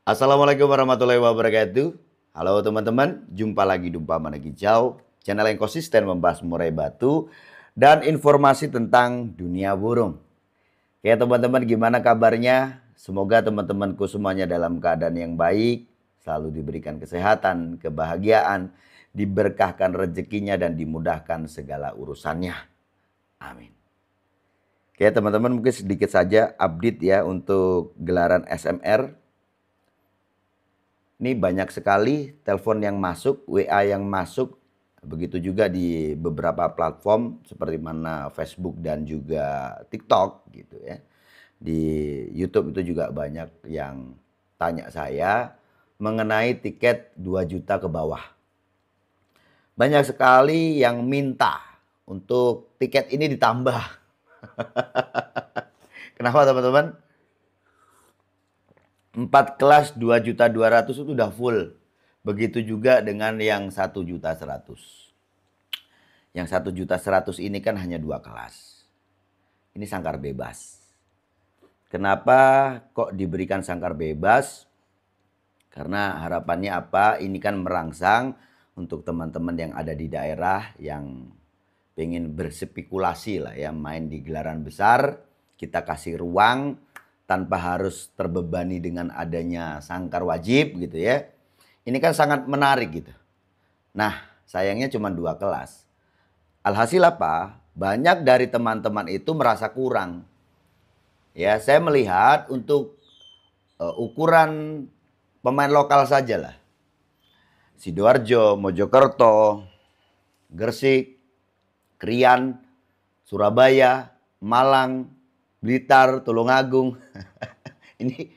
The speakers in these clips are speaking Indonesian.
Assalamualaikum warahmatullahi wabarakatuh. Halo teman-teman, jumpa lagi di Umpama Hijau, channel yang konsisten membahas murai batu dan informasi tentang dunia burung. Ya teman-teman, gimana kabarnya? Semoga teman-temanku semuanya dalam keadaan yang baik, selalu diberikan kesehatan, kebahagiaan, diberkahkan rezekinya dan dimudahkan segala urusannya. Amin. Oke teman-teman, mungkin sedikit saja update ya untuk gelaran SMR. Ini banyak sekali telepon yang masuk, WA yang masuk, begitu juga di beberapa platform seperti mana Facebook dan juga TikTok gitu ya. Di YouTube itu juga banyak yang tanya saya mengenai tiket 2 juta ke bawah. Banyak sekali yang minta untuk tiket ini ditambah. Kenapa teman-teman? 4 kelas 2.200.000 itu udah full. Begitu juga dengan yang 1.100.000. Yang 1.100.000 ini kan hanya 2 kelas. Ini sangkar bebas. Kenapa kok diberikan sangkar bebas? Karena harapannya apa? Ini kan merangsang untuk teman-teman yang ada di daerah yang pengen berspekulasi lah ya, main di gelaran besar. Kita kasih ruang tanpa harus terbebani dengan adanya sangkar wajib gitu ya. Ini kan sangat menarik gitu. Nah, sayangnya cuma 2 kelas. Alhasil apa? Banyak dari teman-teman itu merasa kurang. Ya, saya melihat untuk ukuran pemain lokal saja lah. Sidoarjo, Mojokerto, Gresik, Krian, Surabaya, Malang, Blitar, Tulungagung. Ini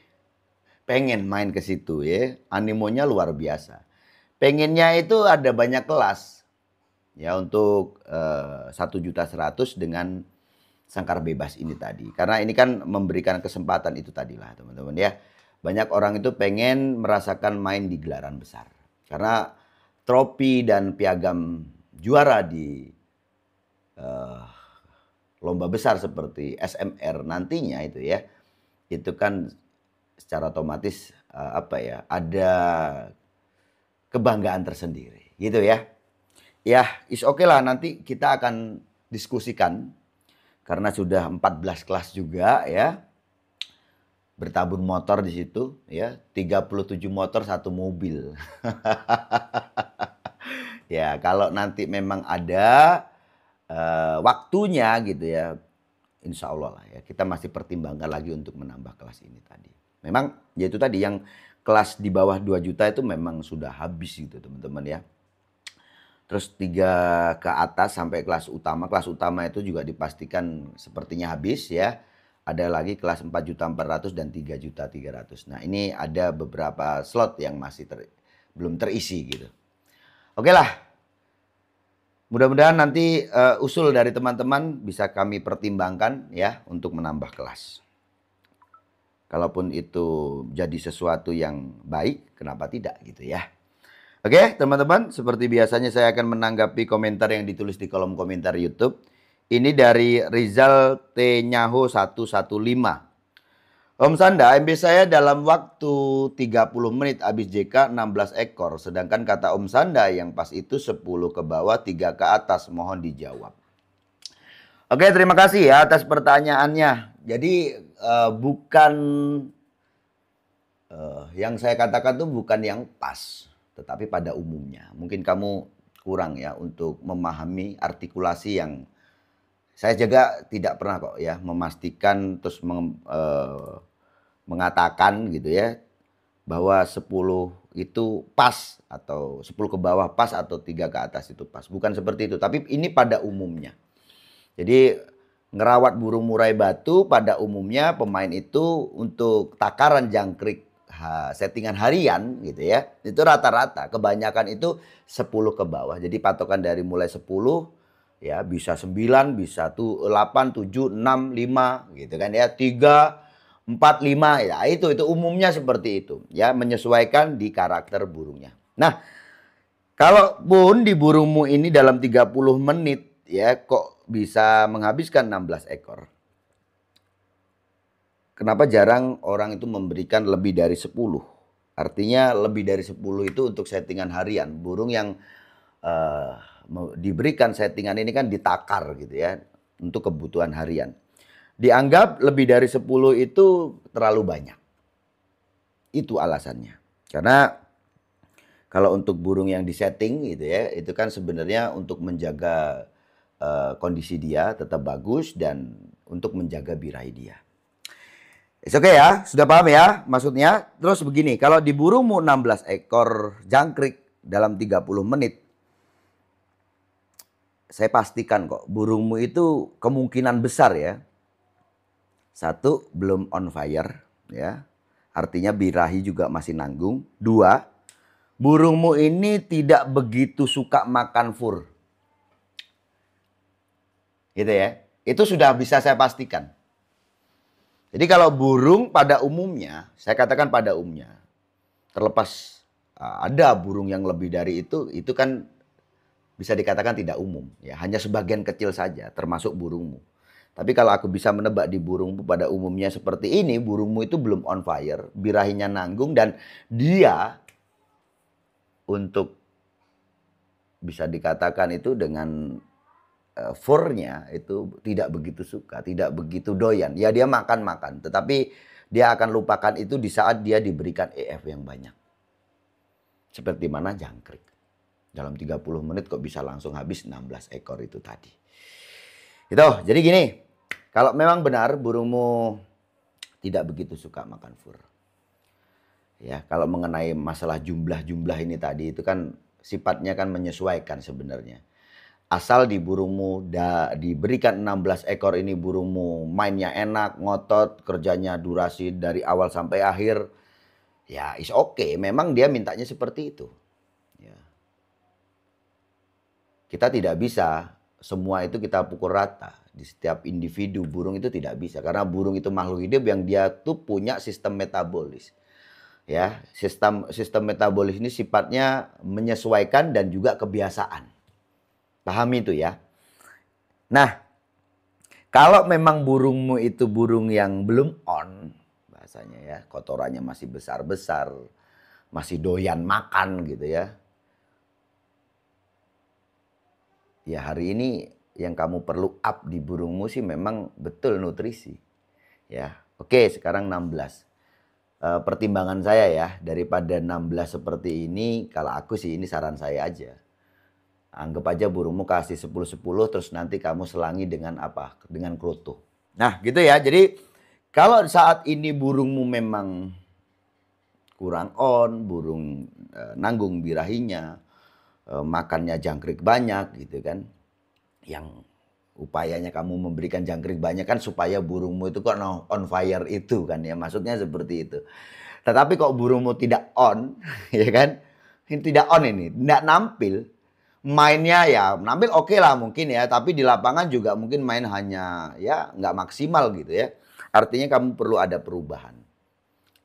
pengen main ke situ ya. Animonya luar biasa. Pengennya itu ada banyak kelas. Ya untuk 1.100.000 dengan sangkar bebas ini tadi. Karena ini kan memberikan kesempatan itu tadilah teman-teman ya. Banyak orang itu pengen merasakan main di gelaran besar. Karena trofi dan piagam juara di lomba besar seperti SMR nantinya itu ya. Itu kan secara otomatis ada kebanggaan tersendiri gitu ya. Ya, is oke lah, nanti kita akan diskusikan karena sudah 14 kelas juga ya. Bertabur motor di situ ya, 37 motor satu mobil. Ya, kalau nanti memang ada waktunya gitu ya, insya Allah lah ya, kita masih pertimbangkan lagi untuk menambah kelas ini tadi. Memang ya itu tadi yang kelas di bawah 2 juta itu memang sudah habis gitu teman-teman ya. Terus 3 ke atas sampai kelas utama itu juga dipastikan sepertinya habis ya. Ada lagi kelas 4.400.000 dan 3.300.000. Nah ini ada beberapa slot yang masih belum terisi gitu. Oke lah, mudah-mudahan nanti usul dari teman-teman bisa kami pertimbangkan ya untuk menambah kelas. Kalaupun itu jadi sesuatu yang baik, kenapa tidak gitu ya. Oke teman-teman, seperti biasanya saya akan menanggapi komentar yang ditulis di kolom komentar YouTube. Ini dari Rizal T. Nyaho 115. Om Sanda, MB saya dalam waktu 30 menit habis JK 16 ekor. Sedangkan kata Om Sanda yang pas itu 10 ke bawah 3 ke atas. Mohon dijawab. Oke, terima kasih ya atas pertanyaannya. Jadi bukan yang saya katakan tuh bukan yang pas, tetapi pada umumnya. Mungkin kamu kurang ya untuk memahami artikulasi yang saya juga tidak pernah kok ya memastikan terus mengatakan gitu ya bahwa 10 itu pas atau 10 ke bawah pas atau 3 ke atas itu pas. Bukan seperti itu, tapi ini pada umumnya. Jadi ngerawat burung murai batu pada umumnya pemain itu untuk takaran jangkrik settingan harian gitu ya. Itu rata-rata kebanyakan itu 10 ke bawah. Jadi patokan dari mulai 10 ya bisa 9, bisa tuh 8, 7, 6, 5 gitu kan ya. 3, 4, 5 ya itu umumnya seperti itu ya, menyesuaikan di karakter burungnya. Nah, kalaupun di burungmu ini dalam 30 menit ya kok bisa menghabiskan 16 ekor. Kenapa jarang orang itu memberikan lebih dari 10? Artinya lebih dari 10 itu untuk settingan harian. Burung yang diberikan settingan ini kan ditakar gitu ya untuk kebutuhan harian. Dianggap lebih dari 10 itu terlalu banyak. Itu alasannya. Karena kalau untuk burung yang disetting gitu ya, itu kan sebenarnya untuk menjaga kondisi dia tetap bagus dan untuk menjaga birahi dia. Oke ya, sudah paham ya maksudnya? Terus begini, kalau di burungmu 16 ekor jangkrik dalam 30 menit, saya pastikan kok burungmu itu kemungkinan besar ya. Satu, belum on fire ya. Artinya birahi juga masih nanggung. Dua, burungmu ini tidak begitu suka makan fur. Gitu ya. Itu sudah bisa saya pastikan. Jadi kalau burung pada umumnya, saya katakan pada umumnya, terlepas ada burung yang lebih dari itu kan bisa dikatakan tidak umum. Ya, hanya sebagian kecil saja, termasuk burungmu. Tapi kalau aku bisa menebak di burungmu pada umumnya seperti ini, burungmu itu belum on fire, birahinya nanggung dan dia untuk bisa dikatakan itu dengan furnya itu tidak begitu suka, tidak begitu doyan. Ya dia makan-makan, tetapi dia akan lupakan itu di saat dia diberikan EF yang banyak. Seperti mana jangkrik. Dalam 30 menit kok bisa langsung habis 16 ekor itu tadi. Itu, jadi gini, kalau memang benar burungmu tidak begitu suka makan fur. Ya, kalau mengenai masalah jumlah-jumlah ini tadi itu kan sifatnya kan menyesuaikan sebenarnya. Asal di burungmu diberikan 16 ekor ini burungmu mainnya enak, ngotot, kerjanya durasi dari awal sampai akhir. Ya is okay, memang dia mintanya seperti itu. Ya. Kita tidak bisa semua itu kita pukul rata. Di setiap individu burung itu tidak bisa. Karena burung itu makhluk hidup yang dia tuh punya sistem metabolis. Ya, sistem metabolis ini sifatnya menyesuaikan dan juga kebiasaan. Pahami itu ya. Nah, kalau memang burungmu itu burung yang belum on, bahasanya ya, kotorannya masih besar-besar, masih doyan makan gitu ya. Ya hari ini yang kamu perlu up di burungmu sih memang betul nutrisi. Ya, oke sekarang 16. Pertimbangan saya ya, daripada 16 seperti ini, kalau aku sih ini saran saya aja. Anggap aja burungmu kasih 10-10 terus nanti kamu selangi dengan apa? Dengan kroto. Nah gitu ya. Jadi kalau saat ini burungmu memang kurang on, burung nanggung birahinya, makannya jangkrik banyak gitu kan. Yang upayanya kamu memberikan jangkrik banyak kan supaya burungmu itu kok on fire itu kan ya. Maksudnya seperti itu. Tetapi kok burungmu tidak on ya kan. Ini tidak on ini, tidak nampil. Mainnya ya nampil oke lah mungkin ya, tapi di lapangan juga mungkin main hanya ya nggak maksimal gitu ya. Artinya kamu perlu ada perubahan.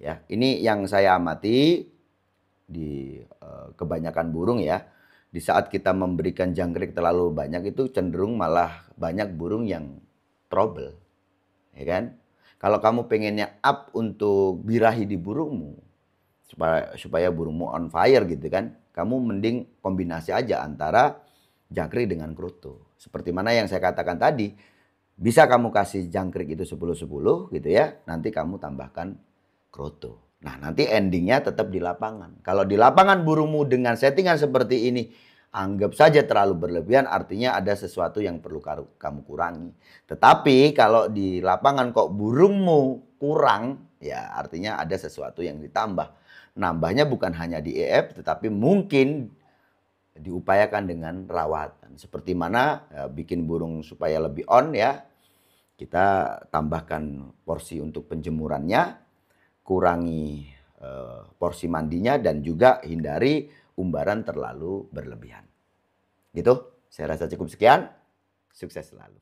Ya, ini yang saya amati di kebanyakan burung ya. Di saat kita memberikan jangkrik terlalu banyak itu cenderung malah banyak burung yang trouble. Ya kan? Kalau kamu pengennya up untuk birahi di burungmu supaya burungmu on fire gitu kan. Kamu mending kombinasi aja antara jangkrik dengan kroto. Seperti mana yang saya katakan tadi, bisa kamu kasih jangkrik itu 10-10 gitu ya, nanti kamu tambahkan kroto. Nah nanti endingnya tetap di lapangan. Kalau di lapangan burungmu dengan settingan seperti ini, anggap saja terlalu berlebihan, artinya ada sesuatu yang perlu kamu kurangi. Tetapi kalau di lapangan kok burungmu kurang, ya artinya ada sesuatu yang ditambah. Nambahnya bukan hanya di EF, tetapi mungkin diupayakan dengan rawatan. Seperti mana bikin burung supaya lebih on ya, kita tambahkan porsi untuk penjemurannya, kurangi porsi mandinya, dan juga hindari umbaran terlalu berlebihan. Gitu, saya rasa cukup sekian. Sukses selalu.